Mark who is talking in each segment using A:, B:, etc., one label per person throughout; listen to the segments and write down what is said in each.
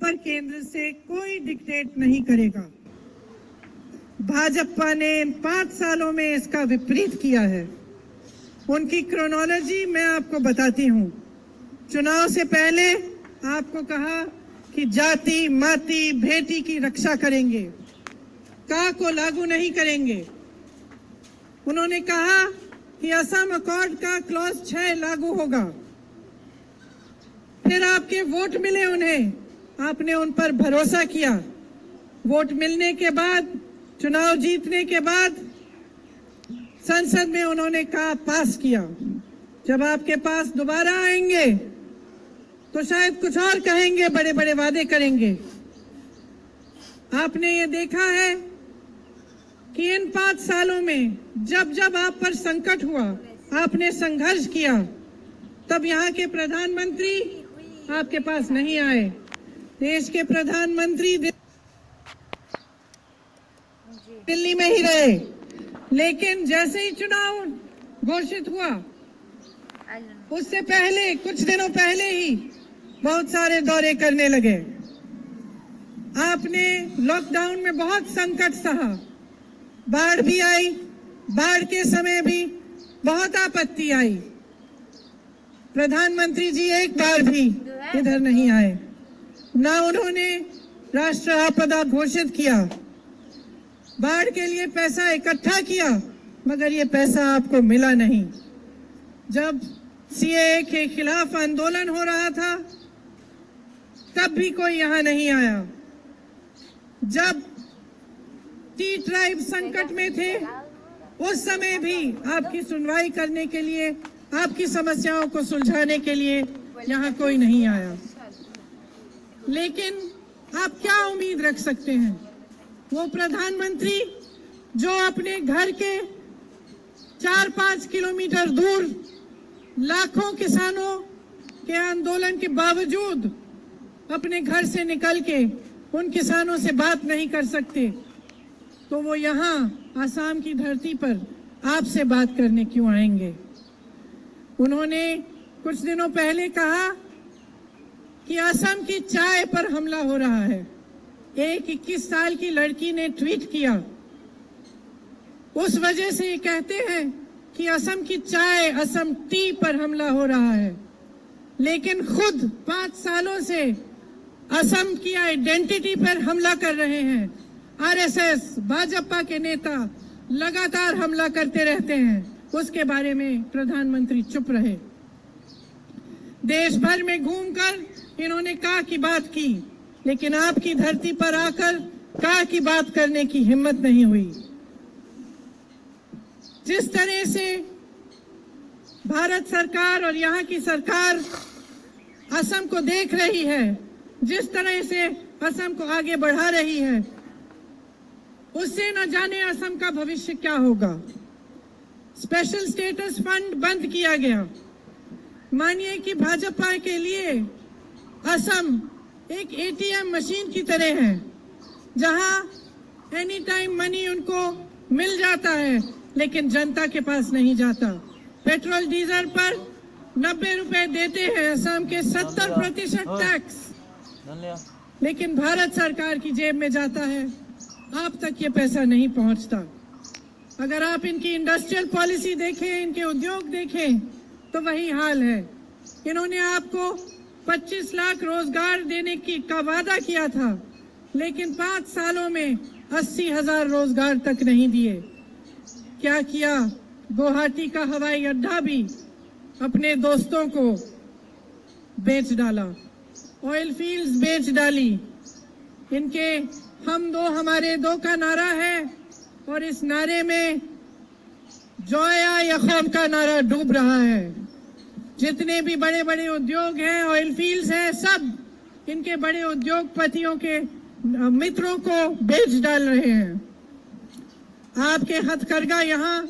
A: पर केंद्र से कोई डिक्टेट नहीं करेगा। भाजपा ने इन 5 सालों में इसका विपरीत किया है। उनकी क्रोनोलॉजी मैं आपको बताती हूँ। चुनाव से पहले आपको कहा कि जाति माति भेटी की रक्षा करेंगे, का को लागू नहीं करेंगे। उन्होंने कहा कि असम अकॉर्ड का क्लॉज 6 लागू होगा। फिर आपके वोट मिले उन्हें, आपने उन पर भरोसा किया। वोट मिलने के बाद, चुनाव जीतने के बाद संसद में उन्होंने कहा पास किया। जब आपके पास दोबारा आएंगे तो शायद कुछ और कहेंगे, बड़े बड़े वादे करेंगे। आपने ये देखा है कि इन 5 सालों में जब जब आप पर संकट हुआ, आपने संघर्ष किया, तब यहाँ के प्रधानमंत्री आपके पास नहीं आए। देश के प्रधानमंत्री दिल्ली में ही रहे। लेकिन जैसे ही चुनाव घोषित हुआ, उससे पहले कुछ दिनों पहले ही बहुत सारे दौरे करने लगे। आपने लॉकडाउन में बहुत संकट सहा, बाढ़ भी आई, बाढ़ के समय भी बहुत आपत्ति आई। प्रधानमंत्री जी एक बार भी इधर नहीं आए, ना उन्होंने राष्ट्र आपदा घोषित किया। बाढ़ के लिए पैसा इकट्ठा किया, मगर ये पैसा आपको मिला नहीं। जब सीएए के खिलाफ आंदोलन हो रहा था, तब भी कोई यहाँ नहीं आया। जब टी ट्राइब संकट में थे, उस समय भी आपकी सुनवाई करने के लिए, आपकी समस्याओं को सुलझाने के लिए यहाँ कोई नहीं आया। लेकिन आप क्या उम्मीद रख सकते हैं? वो प्रधानमंत्री जो अपने घर के 4-5 किलोमीटर दूर लाखों किसानों के आंदोलन के बावजूद अपने घर से निकल के उन किसानों से बात नहीं कर सकते, तो वो यहाँ आसाम की धरती पर आपसे बात करने क्यों आएंगे? उन्होंने कुछ दिनों पहले कहा कि असम की चाय पर हमला हो रहा है। एक 21 साल की लड़की ने ट्वीट किया, उस वजह से ये कहते हैं कि असम की चाय, असम टी पर हमला हो रहा है। लेकिन खुद 5 सालों से असम की आइडेंटिटी पर हमला कर रहे हैं। आरएसएस, भाजपा के नेता लगातार हमला करते रहते हैं। उसके बारे में प्रधानमंत्री चुप रहे। देश भर में घूमकर इन्होंने का की बात की, लेकिन आपकी धरती पर आकर का की बात करने की हिम्मत नहीं हुई। जिस तरह से भारत सरकार और यहाँ की सरकार असम को देख रही है, जिस तरह से असम को आगे बढ़ा रही है, उससे न जाने असम का भविष्य क्या होगा। स्पेशल स्टेटस फंड बंद किया गया। मानिए कि भाजपा के लिए असम एक एटीएम मशीन की तरह है, जहां एनी टाइम मनी उनको मिल जाता है, लेकिन जनता के पास नहीं जाता। पेट्रोल डीजल पर 90 रुपए देते हैं असम के 70% टैक्स, लेकिन भारत सरकार की जेब में जाता है, आप तक ये पैसा नहीं पहुंचता। अगर आप इनकी इंडस्ट्रियल पॉलिसी देखें, इनके उद्योग देखें, तो वही हाल है। इन्होंने आपको 25 लाख रोजगार देने का वादा किया था, लेकिन 5 सालों में 80,000 रोजगार तक नहीं दिए। क्या किया? गुवाहाटी का हवाई अड्डा भी अपने दोस्तों को बेच डाला, ऑयल फील्ड्स बेच डाली। इनके हम दो हमारे दो का नारा है, और इस नारे में जोया या खौफ का नारा डूब रहा है। जितने भी बड़े बड़े उद्योग हैं, ऑयल फील्ड्स हैं, सब इनके बड़े उद्योगपतियों के मित्रों को बेच डाल रहे हैं। आपके हथकरघा यहाँ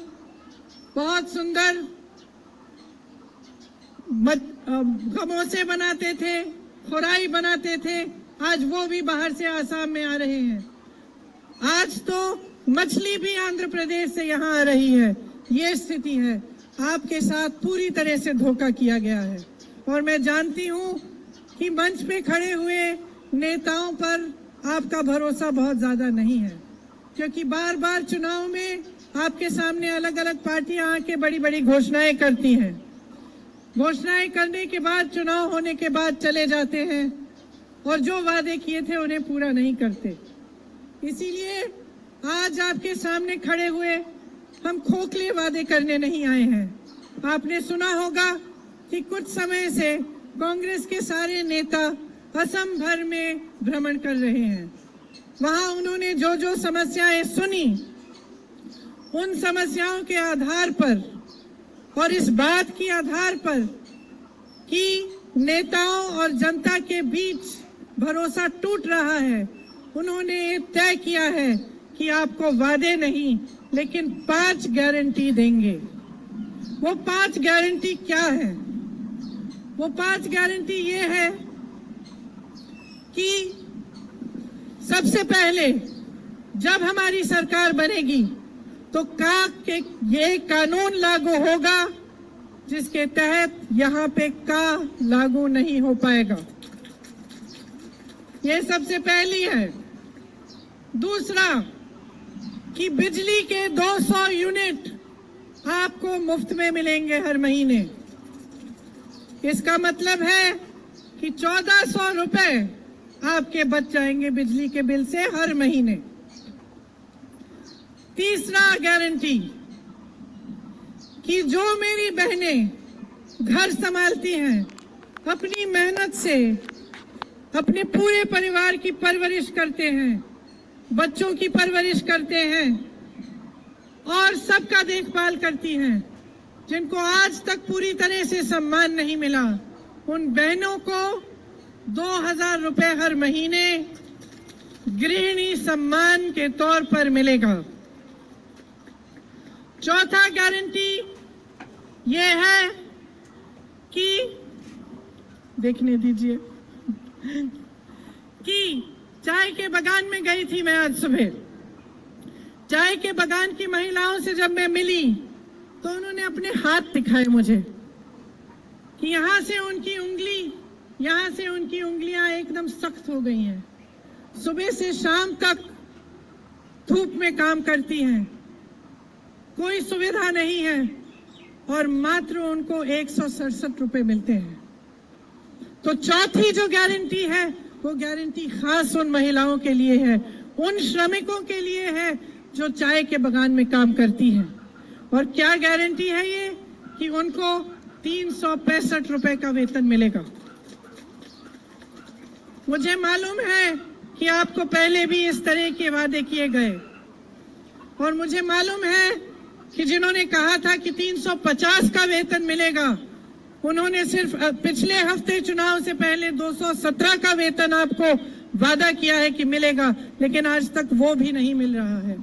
A: बहुत सुंदर खमोसे बनाते थे, खुराई बनाते थे, आज वो भी बाहर से आसाम में आ रहे हैं। आज तो मछली भी आंध्र प्रदेश से यहाँ आ रही है। ये स्थिति है। आपके साथ पूरी तरह से धोखा किया गया है। और मैं जानती हूँ कि मंच पे खड़े हुए नेताओं पर आपका भरोसा बहुत ज्यादा नहीं है, क्योंकि बार बार चुनाव में आपके सामने अलग अलग पार्टियां आके बड़ी बड़ी घोषणाएं करती हैं। घोषणाएं करने के बाद चुनाव होने के बाद चले जाते हैं और जो वादे किए थे उन्हें पूरा नहीं करते। इसीलिए आज आपके सामने खड़े हुए हम खोखले वादे करने नहीं आए हैं। आपने सुना होगा कि कुछ समय से कांग्रेस के सारे नेता असम भर में भ्रमण कर रहे हैं। वहां उन्होंने जो जो समस्याएं सुनी, उन समस्याओं के आधार पर और इस बात के आधार पर कि नेताओं और जनता के बीच भरोसा टूट रहा है, उन्होंने ये तय किया है कि आपको वादे नहीं लेकिन 5 गारंटी देंगे। वो 5 गारंटी क्या है? वो 5 गारंटी ये है कि सबसे पहले जब हमारी सरकार बनेगी तो के ये कानून लागू होगा जिसके तहत यहाँ पे का लागू नहीं हो पाएगा। ये सबसे पहली है। दूसरा कि बिजली के 200 यूनिट आपको मुफ्त में मिलेंगे हर महीने। इसका मतलब है कि 1400 रुपए आपके बच जाएंगे बिजली के बिल से हर महीने। तीसरा गारंटी कि जो मेरी बहनें घर संभालती हैं, अपनी मेहनत से अपने पूरे परिवार की परवरिश करते हैं, बच्चों की परवरिश करते हैं और सबका देखभाल करती हैं, जिनको आज तक पूरी तरह से सम्मान नहीं मिला, उन बहनों को 2000 रुपए हर महीने गृहिणी सम्मान के तौर पर मिलेगा। चौथा गारंटी ये है कि देखने दीजिए कि चाय के बागान में गई थी मैं आज सुबह। चाय के बागान की महिलाओं से जब मैं मिली तो उन्होंने अपने हाथ दिखाए मुझे कि यहाँ से उनकी उंगलियां एकदम सख्त हो गई हैं। सुबह से शाम तक धूप में काम करती हैं, कोई सुविधा नहीं है और मात्र उनको 167 रुपए मिलते हैं। तो चौथी जो गारंटी है वो गारंटी खास उन महिलाओं के लिए है, उन श्रमिकों के लिए है जो चाय के बागान में काम करती हैं। और क्या गारंटी है ये? कि उनको 365 रुपए का वेतन मिलेगा। मुझे मालूम है कि आपको पहले भी इस तरह के वादे किए गए और मुझे मालूम है कि जिन्होंने कहा था कि 350 का वेतन मिलेगा, उन्होंने सिर्फ पिछले हफ्ते चुनाव से पहले 217 का वेतन आपको वादा किया है कि मिलेगा, लेकिन आज तक वो भी नहीं मिल रहा है।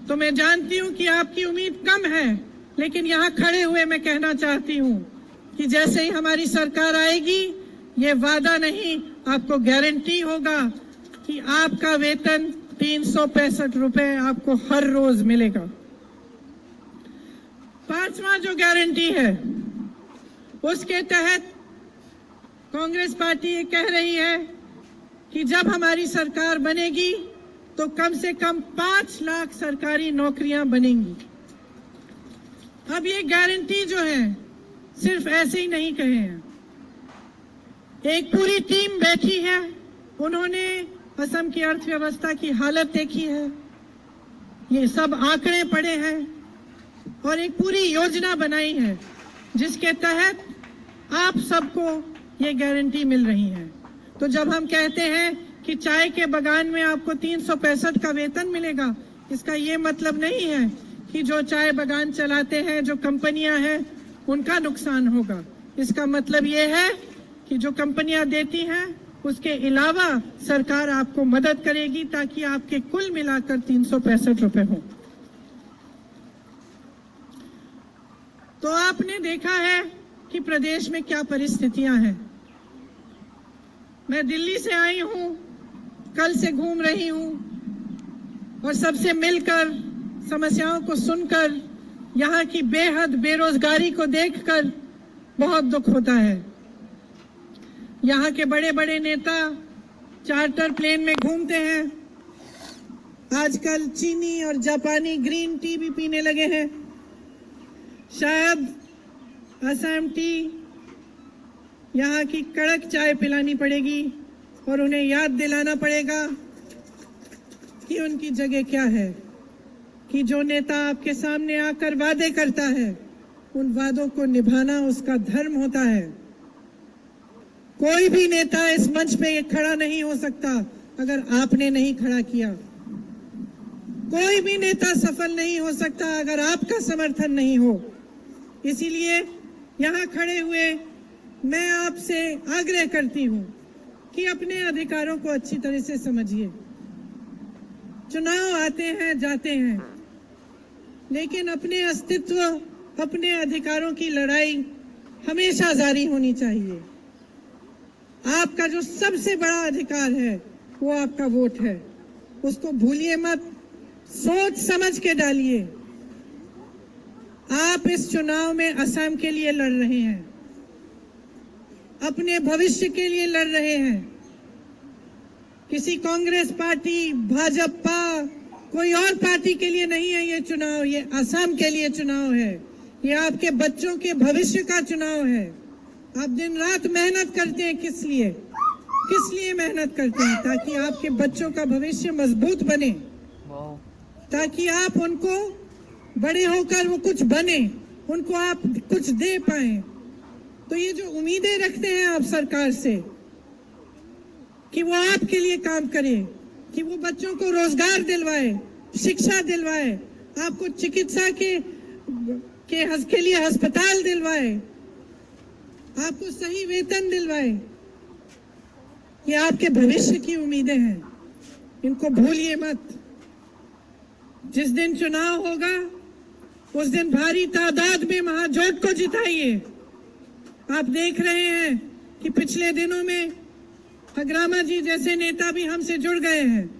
A: तो मैं जानती हूं कि आपकी उम्मीद कम है, लेकिन यहाँ खड़े हुए मैं कहना चाहती हूं कि जैसे ही हमारी सरकार आएगी, ये वादा नहीं आपको गारंटी होगा कि आपका वेतन 365 रुपए आपको हर रोज मिलेगा। पांचवा जो गारंटी है उसके तहत कांग्रेस पार्टी ये कह रही है कि जब हमारी सरकार बनेगी तो कम से कम 5 लाख सरकारी नौकरियां बनेंगी। अब ये गारंटी जो है सिर्फ ऐसे ही नहीं कहे हैं, एक पूरी टीम बैठी है, उन्होंने असम की अर्थव्यवस्था की हालत देखी है, ये सब आंकड़े पड़े हैं और एक पूरी योजना बनाई है जिसके तहत आप सबको ये गारंटी मिल रही है। तो जब हम कहते हैं कि चाय के बागान में आपको 365 का वेतन मिलेगा, इसका ये मतलब नहीं है कि जो चाय बागान चलाते हैं, जो कंपनियां हैं, उनका नुकसान होगा। इसका मतलब ये है कि जो कंपनियां देती हैं उसके अलावा सरकार आपको मदद करेगी ताकि आपके कुल मिलाकर 365 रुपए हो। तो आपने देखा है कि प्रदेश में क्या परिस्थितियां हैं। मैं दिल्ली से आई हूं, कल से घूम रही हूं और सबसे मिलकर, समस्याओं को सुनकर, यहाँ की बेहद बेरोजगारी को देखकर बहुत दुख होता है। यहाँ के बड़े बड़े नेता चार्टर प्लेन में घूमते हैं, आजकल चीनी और जापानी ग्रीन टी भी पीने लगे हैं। शायद असम टी, यहाँ की कड़क चाय पिलानी पड़ेगी और उन्हें याद दिलाना पड़ेगा कि उनकी जगह क्या है, कि जो नेता आपके सामने आकर वादे करता है उन वादों को निभाना उसका धर्म होता है। कोई भी नेता इस मंच पे खड़ा नहीं हो सकता अगर आपने नहीं खड़ा किया। कोई भी नेता सफल नहीं हो सकता अगर आपका समर्थन नहीं हो। इसीलिए यहाँ खड़े हुए मैं आपसे आग्रह करती हूँ कि अपने अधिकारों को अच्छी तरह से समझिए। चुनाव आते हैं जाते हैं, लेकिन अपने अस्तित्व, अपने अधिकारों की लड़ाई हमेशा जारी होनी चाहिए। आपका जो सबसे बड़ा अधिकार है वो आपका वोट है, उसको भूलिए मत, सोच समझ के डालिए। आप इस चुनाव में असम के लिए लड़ रहे हैं, अपने भविष्य के लिए लड़ रहे हैं। किसी कांग्रेस पार्टी, भाजपा, कोई और पार्टी के लिए नहीं है ये चुनाव, ये असम के लिए चुनाव है। ये आपके बच्चों के भविष्य का चुनाव है। आप दिन रात मेहनत करते हैं, किस लिए? किस लिए मेहनत करते हैं? ताकि आपके बच्चों का भविष्य मजबूत बने, ताकि आप उनको बड़े होकर वो कुछ बने, उनको आप कुछ दे पाए। तो ये जो उम्मीदें रखते हैं आप सरकार से कि वो आपके लिए काम करे, कि वो बच्चों को रोजगार दिलवाए, शिक्षा दिलवाए, आपको चिकित्सा के लिए अस्पताल दिलवाए, आपको सही वेतन दिलवाए, ये आपके भविष्य की उम्मीदें हैं। इनको भूलिए मत। जिस दिन चुनाव होगा उस दिन भारी तादाद में महाजोट को जिताइए। आप देख रहे हैं कि पिछले दिनों में खगरामा जी जैसे नेता भी हमसे जुड़ गए हैं।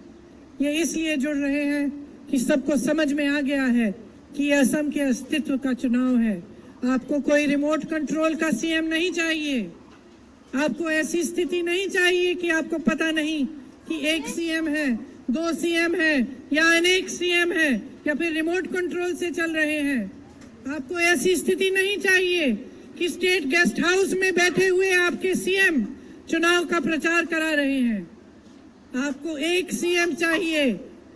A: ये इसलिए जुड़ रहे हैं कि सबको समझ में आ गया है कि असम के अस्तित्व का चुनाव है। आपको कोई रिमोट कंट्रोल का सीएम नहीं चाहिए। आपको ऐसी स्थिति नहीं चाहिए कि आपको पता नहीं कि एक सीएम है, दो सीएम है या अनेक सीएम है या फिर रिमोट कंट्रोल से चल रहे हैं। आपको ऐसी स्थिति नहीं चाहिए कि स्टेट गेस्ट हाउस में बैठे हुए आपके सीएम चुनाव का प्रचार करा रहे हैं। आपको एक सीएम चाहिए,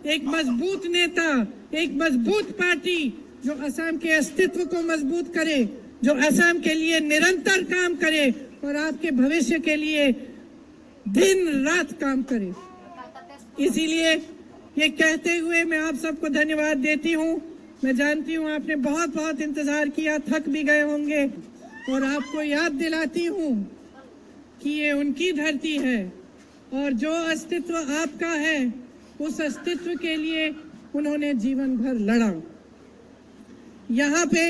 A: एक मजबूत नेता, एक मजबूत पार्टी जो असम के अस्तित्व को मजबूत करे, जो असम के लिए निरंतर काम करे और आपके भविष्य के लिए दिन रात काम करे। इसीलिए ये कहते हुए मैं आप सबको धन्यवाद देती हूँ। मैं जानती हूँ आपने बहुत बहुत इंतजार किया, थक भी गए होंगे, और आपको याद दिलाती हूँ कि ये उनकी धरती है और जो अस्तित्व आपका है उस अस्तित्व के लिए उन्होंने जीवन भर लड़ा। यहाँ पे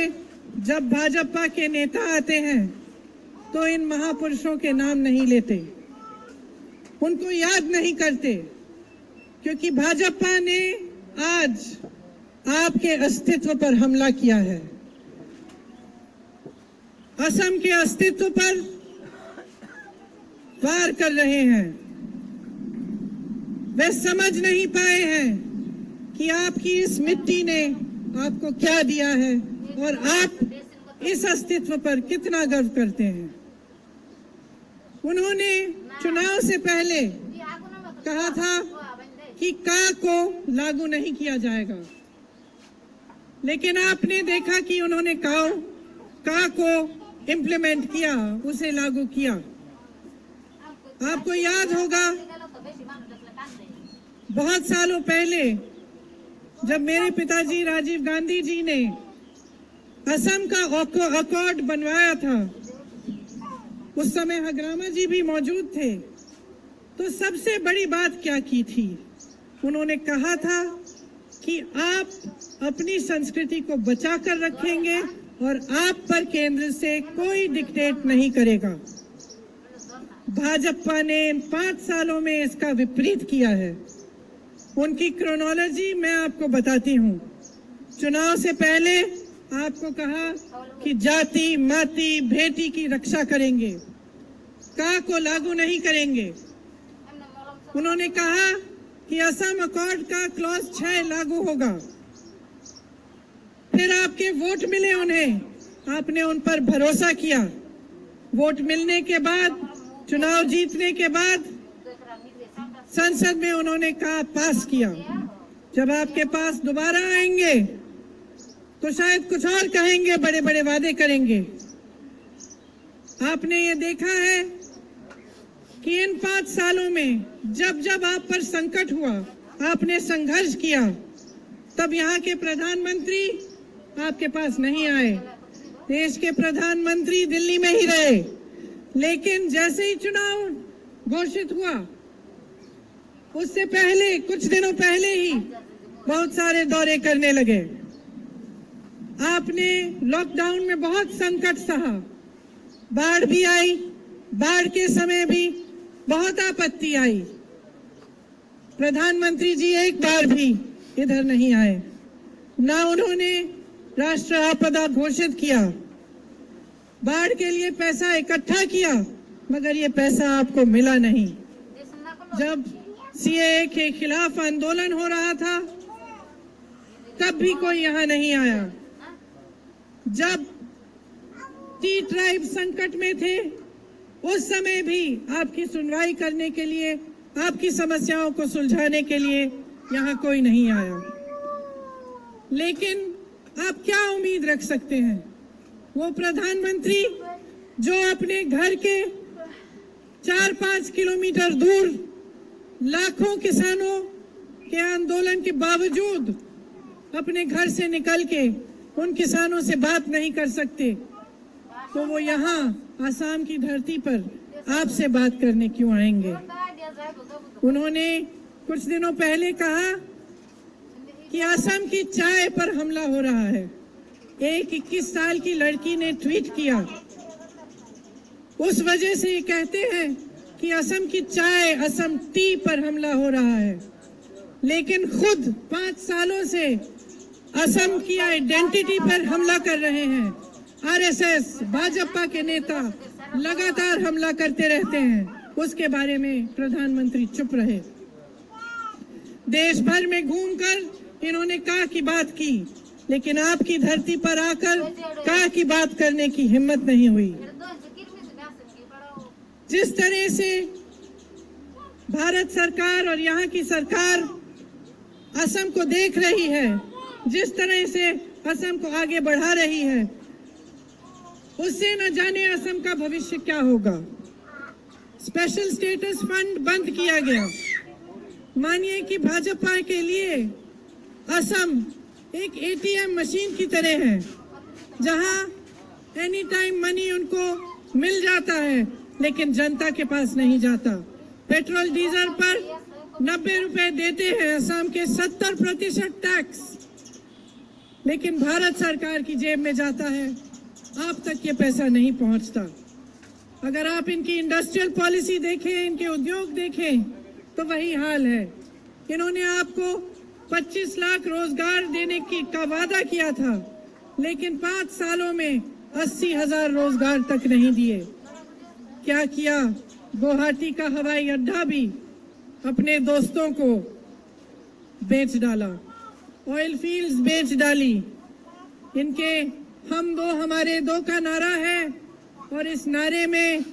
A: जब भाजपा के नेता आते हैं तो इन महापुरुषों के नाम नहीं लेते, उनको याद नहीं करते, क्योंकि भाजपा ने आज आपके अस्तित्व पर हमला किया है। असम के अस्तित्व पर वार कर रहे हैं। वे समझ नहीं पाए हैं कि आपकी इस मिट्टी ने आपको क्या दिया है और आप इस अस्तित्व पर कितना गर्व करते हैं। उन्होंने चुनाव से पहले कहा था कि का को लागू नहीं किया जाएगा, लेकिन आपने देखा कि उन्होंने का को इम्प्लीमेंट किया, उसे लागू किया। आपको याद होगा बहुत सालों पहले जब मेरे पिताजी राजीव गांधी जी ने असम का अकॉर्ड बनवाया था, उस समय खगरामा जी भी मौजूद थे। तो सबसे बड़ी बात क्या की थी? उन्होंने कहा था कि आप अपनी संस्कृति को बचा कर रखेंगे और आप पर केंद्र से कोई डिक्टेट नहीं करेगा। भाजपा ने इन 5 सालों में इसका विपरीत किया है। उनकी क्रोनोलॉजी मैं आपको बताती हूँ। चुनाव से पहले आपको कहा कि जाति, माती, भेटी की रक्षा करेंगे, का को लागू नहीं करेंगे। उन्होंने कहा कि असम अकॉर्ड का क्लॉज 6 लागू होगा। फिर आपके वोट मिले उन्हें, आपने उन पर भरोसा किया। वोट मिलने के बाद, चुनाव जीतने के बाद संसद में उन्होंने कहा पास किया। जब आपके पास दोबारा आएंगे तो शायद कुछ और कहेंगे, बड़े बड़े वादे करेंगे। आपने ये देखा है कि इन 5 सालों में जब जब आप पर संकट हुआ, आपने संघर्ष किया, तब यहाँ के प्रधानमंत्री आपके पास नहीं आए। देश के प्रधानमंत्री दिल्ली में ही रहे। लेकिन जैसे ही चुनाव घोषित हुआ, उससे पहले, कुछ दिनों पहले ही बहुत सारे दौरे करने लगे। आपने लॉकडाउन में बहुत संकट सहा, बाढ़ भी आई, बाढ़ के समय भी बहुत आपत्ति आई। प्रधानमंत्री जी एक बार भी इधर नहीं आए, ना उन्होंने राष्ट्र आपदा घोषित किया। बाढ़ के लिए पैसा इकट्ठा किया, मगर ये पैसा आपको मिला नहीं। जब सीएए के खिलाफ आंदोलन हो रहा था, तब भी कोई यहाँ नहीं आया। जब टी ट्राइब संकट में थे, उस समय भी आपकी सुनवाई करने के लिए, आपकी समस्याओं को सुलझाने के लिए यहाँ कोई नहीं आया। लेकिन आप क्या उम्मीद रख सकते हैं? वो प्रधानमंत्री जो अपने घर के 4-5 किलोमीटर दूर लाखों किसानों के आंदोलन के बावजूद अपने घर से निकल के उन किसानों से बात नहीं कर सकते, तो वो यहाँ आसाम की धरती पर आपसे बात करने क्यों आएंगे? उन्होंने कुछ दिनों पहले कहा कि असम की चाय पर हमला हो रहा है। एक 21 साल की लड़की ने ट्वीट किया, उस वजह से ये कहते हैं कि असम की चाय, असम टी पर हमला हो रहा है। लेकिन खुद 5 सालों से असम की आइडेंटिटी पर हमला कर रहे हैं। आरएसएस, भाजपा के नेता लगातार हमला करते रहते हैं। उसके बारे में प्रधानमंत्री चुप रहे। देश भर में घूमकर इन्होंने का की बात की, लेकिन आपकी धरती पर आकर का की बात करने की हिम्मत नहीं हुई। जिस तरह से भारत सरकार और यहाँ की सरकार असम को देख रही है, जिस तरह से असम को आगे बढ़ा रही है, उससे न जाने असम का भविष्य क्या होगा। स्पेशल स्टेटस फंड बंद किया गया। मानिए कि भाजपा के लिए असम एक एटीएम मशीन की तरह है, जहां एनी टाइम मनी उनको मिल जाता है, लेकिन जनता के पास नहीं जाता। पेट्रोल डीजल पर 90 रुपए देते हैं असम के 70% टैक्स, लेकिन भारत सरकार की जेब में जाता है, आप तक ये पैसा नहीं पहुंचता। अगर आप इनकी इंडस्ट्रियल पॉलिसी देखें, इनके उद्योग देखें, तो वही हाल है। इन्होंने आपको 25 लाख रोजगार देने का वादा किया था, लेकिन 5 सालों में 80,000 रोजगार तक नहीं दिए। क्या किया? गुवाहाटी का हवाई अड्डा भी अपने दोस्तों को बेच डाला, ऑयल फील्ड्स बेच डाली। इनके हम दो हमारे दो का नारा है, और इस नारे में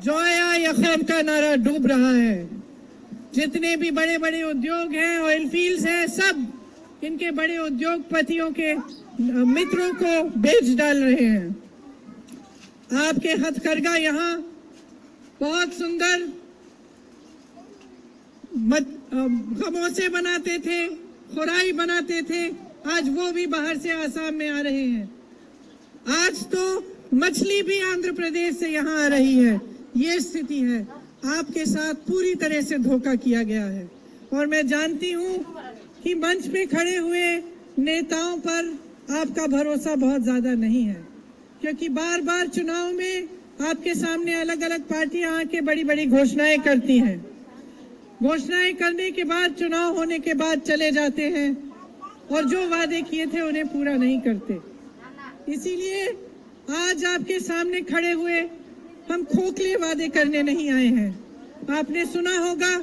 A: जोया या खौफ का नारा डूब रहा है। जितने भी बड़े बड़े उद्योग हैं, ऑयल फील्ड्स हैं, सब इनके बड़े उद्योगपतियों के मित्रों को बेच डाल रहे हैं। आपके हथकरघा यहाँ बहुत सुंदर खमोसे बनाते थे, खुराई बनाते थे, आज वो भी बाहर से आसाम में आ रहे हैं। आज तो मछली भी आंध्र प्रदेश से यहाँ आ रही है। ये स्थिति है। आपके साथ पूरी तरह से धोखा किया गया है, और मैं जानती हूँ कि मंच पे खड़े हुए नेताओं पर आपका भरोसा बहुत ज्यादा नहीं है, क्योंकि बार बार चुनाव में आपके सामने अलग अलग पार्टियां आके बड़ी बड़ी घोषणाएं करती हैं। घोषणाएं करने के बाद, चुनाव होने के बाद चले जाते हैं, और जो वादे किए थे उन्हें पूरा नहीं करते। इसीलिए आज आपके सामने खड़े हुए हम खोखले वादे करने नहीं आए हैं। आपने सुना होगा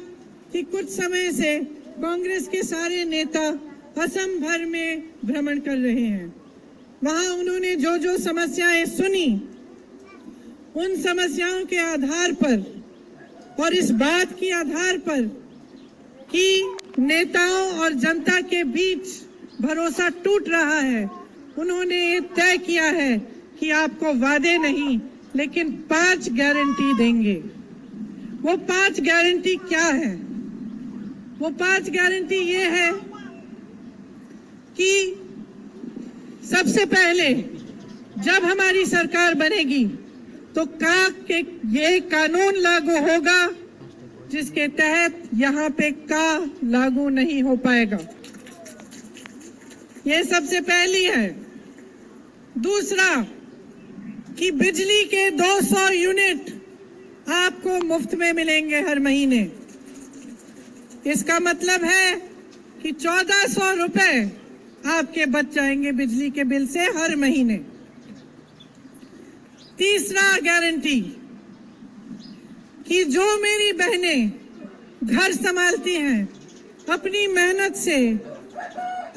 A: कि कुछ समय से कांग्रेस के सारे नेता असम भर में भ्रमण कर रहे हैं। वहां उन्होंने जो जो समस्याएं सुनी, उन समस्याओं के आधार पर और इस बात के आधार पर कि नेताओं और जनता के बीच भरोसा टूट रहा है, उन्होंने ये तय किया है कि आपको वादे नहीं लेकिन 5 गारंटी देंगे। वो 5 गारंटी क्या है? वो 5 गारंटी ये है कि सबसे पहले जब हमारी सरकार बनेगी तो ये कानून लागू होगा जिसके तहत यहाँ पे लागू नहीं हो पाएगा। ये सबसे पहली है। दूसरा कि बिजली के 200 यूनिट आपको मुफ्त में मिलेंगे हर महीने। इसका मतलब है कि 1400 रुपए आपके बच जाएंगे बिजली के बिल से हर महीने। तीसरा गारंटी कि जो मेरी बहनें घर संभालती हैं, अपनी मेहनत से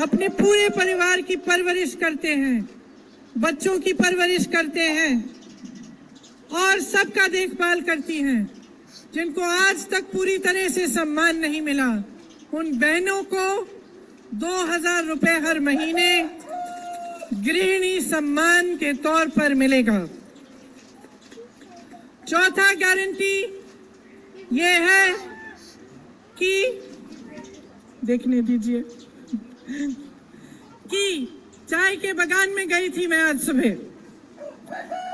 A: अपने पूरे परिवार की परवरिश करते हैं, बच्चों की परवरिश करते हैं और सबका देखभाल करती हैं, जिनको आज तक पूरी तरह से सम्मान नहीं मिला, उन बहनों को 2000 रुपए हर महीने गृहिणी सम्मान के तौर पर मिलेगा। चौथा गारंटी ये है कि देखने दीजिए कि चाय के बागान में गई थी मैं आज सुबह।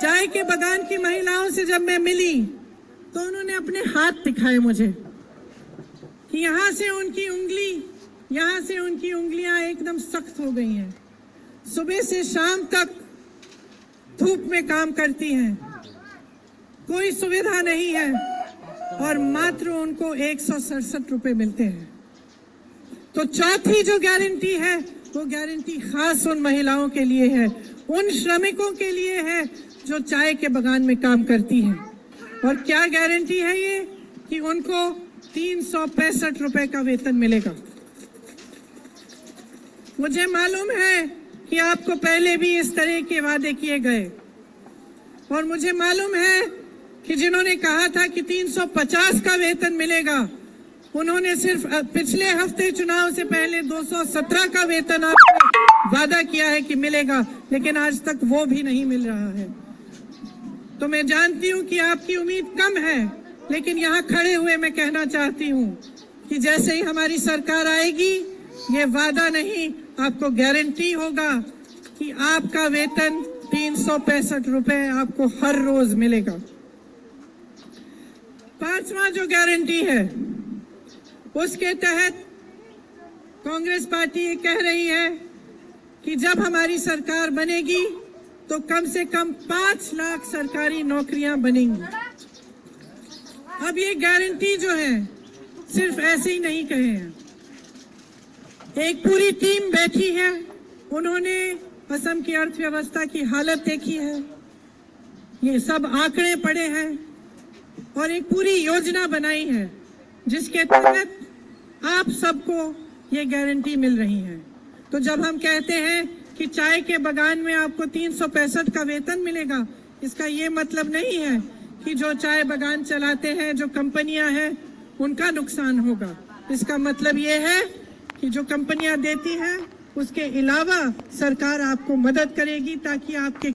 A: चाय के बागान की महिलाओं से जब मैं मिली तो उन्होंने अपने हाथ दिखाए मुझे कि यहाँ से उनकी उंगलियां एकदम सख्त हो गई हैं। सुबह से शाम तक धूप में काम करती हैं, कोई सुविधा नहीं है और मात्र उनको 167 रुपए मिलते हैं। तो चौथी जो गारंटी है वो गारंटी खास उन महिलाओं के लिए है, उन श्रमिकों के लिए है जो चाय के बागान में काम करती हैं। और क्या गारंटी है ये? कि उनको 365 रुपए का वेतन मिलेगा। मुझे मालूम है कि आपको पहले भी इस तरह के वादे किए गए और मुझे मालूम है कि जिन्होंने कहा था कि 350 का वेतन मिलेगा, उन्होंने सिर्फ पिछले हफ्ते चुनाव से पहले 217 का वेतन आपने वादा किया है कि मिलेगा, लेकिन आज तक वो भी नहीं मिल रहा है। तो मैं जानती हूं कि आपकी उम्मीद कम है, लेकिन यहाँ खड़े हुए मैं कहना चाहती हूँ कि जैसे ही हमारी सरकार आएगी, ये वादा नहीं आपको गारंटी होगा कि आपका वेतन 365 रुपए आपको हर रोज मिलेगा। पांचवा जो गारंटी है उसके तहत कांग्रेस पार्टी ये कह रही है कि जब हमारी सरकार बनेगी तो कम से कम 5 लाख सरकारी नौकरियां बनेंगी। अब ये गारंटी जो है सिर्फ ऐसे ही नहीं कहे हैं, एक पूरी टीम बैठी है, उन्होंने असम की अर्थव्यवस्था की हालत देखी है, ये सब आंकड़े पड़े हैं और एक पूरी योजना बनाई है जिसके तहत आप सबको ये गारंटी मिल रही है। तो जब हम कहते हैं कि चाय के बागान में आपको 365 का वेतन मिलेगा, इसका ये मतलब नहीं है कि जो चाय बागान चलाते हैं, जो कंपनियां हैं, उनका नुकसान होगा। इसका मतलब ये है कि जो कंपनियां देती हैं उसके अलावा सरकार आपको मदद करेगी ताकि आपके